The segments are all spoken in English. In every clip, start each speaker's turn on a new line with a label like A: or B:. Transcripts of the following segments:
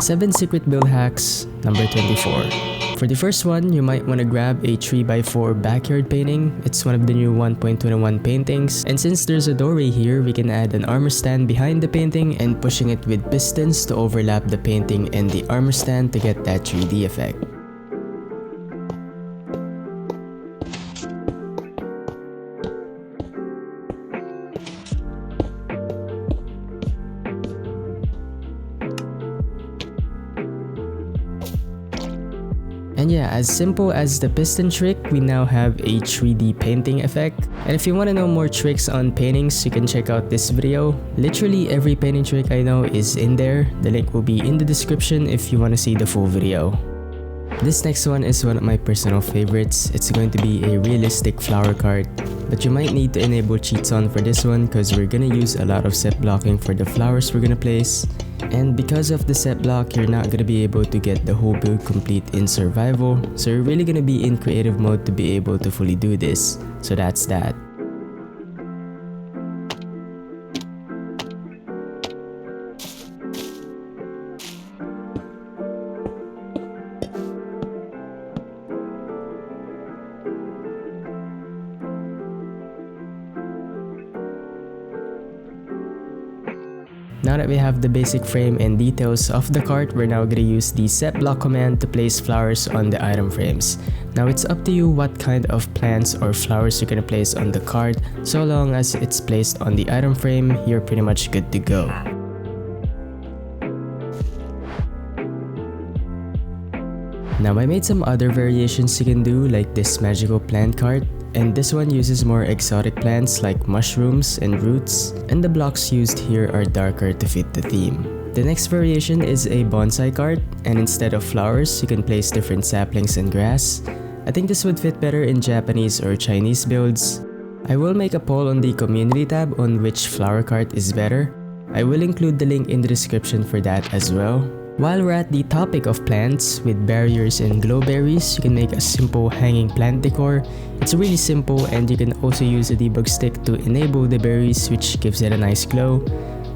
A: 7 secret build hacks, number 24. For the first one, you might want to grab a 3x4 backyard painting. It's one of the new 1.21 paintings, and since there's a doorway here, we can add an armor stand behind the painting and pushing it with pistons to overlap the painting and the armor stand to get that 3D effect. And yeah, as simple as the piston trick, we now have a 3D painting effect. And if you want to know more tricks on paintings, you can check out this video. Literally every painting trick I know is in there. The link will be in the description if you want to see the full video. This next one is one of my personal favorites. It's going to be a realistic flower cart, but you might need to enable cheats on for this one because we're gonna use a lot of set blocking for the flowers we're gonna place. And because of the set block, you're not gonna be able to get the whole build complete in survival, so you're really gonna be in creative mode to be able to fully do this. So that's that. Now that we have the basic frame and details of the cart, we're now gonna use the set block command to place flowers on the item frames. Now it's up to you what kind of plants or flowers you're gonna place on the cart. So long as it's placed on the item frame, you're pretty much good to go. Now I made some other variations you can do, like this magical plant cart. And this one uses more exotic plants like mushrooms and roots, and the blocks used here are darker to fit the theme. The next variation is a bonsai cart, and instead of flowers, you can place different saplings and grass. I think this would fit better in Japanese or Chinese builds. I will make a poll on the community tab on which flower cart is better. I will include the link in the description for that as well. While we're at the topic of plants, with barriers and glow berries, you can make a simple hanging plant decor. It's really simple, and you can also use a debug stick to enable the berries, which gives it a nice glow.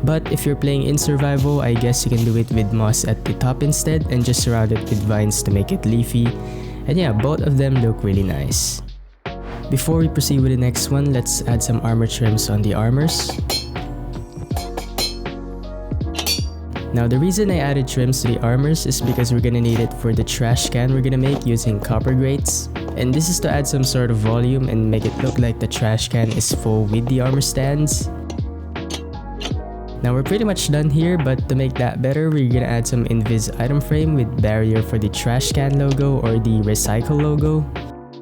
A: But if you're playing in survival, I guess you can do it with moss at the top instead and just surround it with vines to make it leafy. And yeah, both of them look really nice. Before we proceed with the next one, let's add some armor trims on the armors. Now the reason I added trims to the armors is because we're gonna need it for the trash can we're gonna make using copper grates. And this is to add some sort of volume and make it look like the trash can is full with the armor stands. Now we're pretty much done here, but to make that better, we're gonna add some Invis item frame with barrier for the trash can logo or the recycle logo.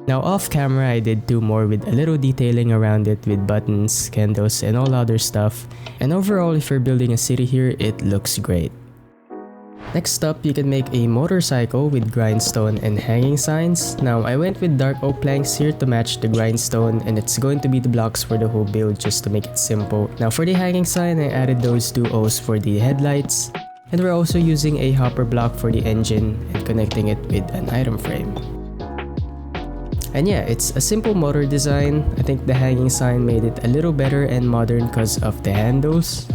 A: Now off camera, I did 2 more with a little detailing around it with buttons, candles, and all other stuff. And overall, if you're building a city here, it looks great. Next up, you can make a motorcycle with grindstone and hanging signs. Now I went with dark oak planks here to match the grindstone, and it's going to be the blocks for the whole build just to make it simple. Now for the hanging sign, I added those 2 O's for the headlights. And we're also using a hopper block for the engine and connecting it with an item frame. And yeah, it's a simple motor design. I think the hanging sign made it a little better and modern because of the handles.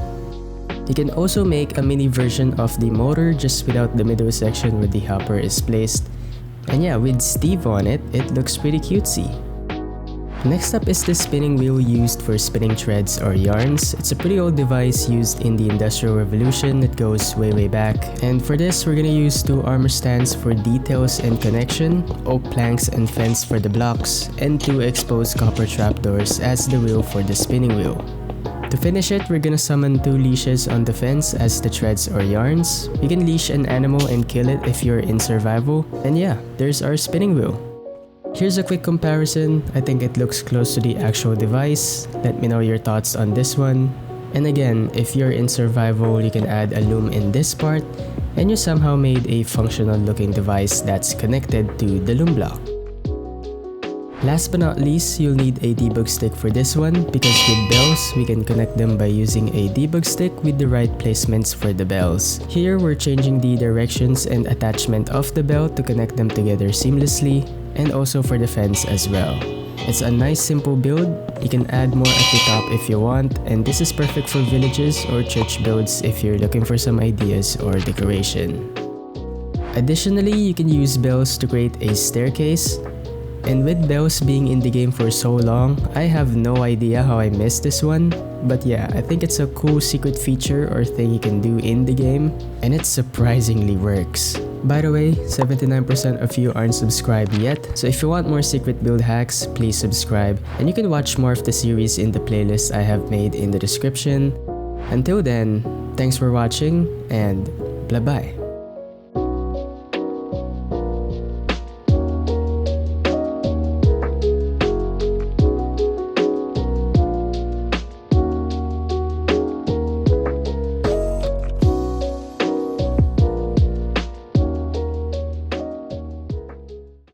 A: You can also make a mini version of the motor just without the middle section where the hopper is placed. And yeah, with Steve on it, it looks pretty cutesy. Next up is the spinning wheel used for spinning threads or yarns. It's a pretty old device used in the Industrial Revolution that goes way back. And for this, we're gonna use 2 armor stands for details and connection, oak planks and fence for the blocks, and 2 exposed copper trapdoors as the wheel for the spinning wheel. To finish it, we're gonna summon 2 leashes on the fence as the threads or yarns. You can leash an animal and kill it if you're in survival. And yeah, there's our spinning wheel. Here's a quick comparison. I think it looks close to the actual device. Let me know your thoughts on this one. And again, if you're in survival, you can add a loom in this part, and you somehow made a functional looking device that's connected to the loom block. Last but not least, you'll need a debug stick for this one, because with bells, we can connect them by using a debug stick with the right placements for the bells. Here, we're changing the directions and attachment of the bell to connect them together seamlessly, and also for the fence as well. It's a nice simple build. You can add more at the top if you want, and this is perfect for villages or church builds if you're looking for some ideas or decoration. Additionally, you can use bells to create a staircase. And with bells being in the game for so long, I have no idea how I missed this one. But yeah, I think it's a cool secret feature or thing you can do in the game, and it surprisingly works. By the way, 79% of you aren't subscribed yet, so if you want more secret build hacks, please subscribe, and you can watch more of the series in the playlist I have made in the description. Until then, thanks for watching, and bye-bye.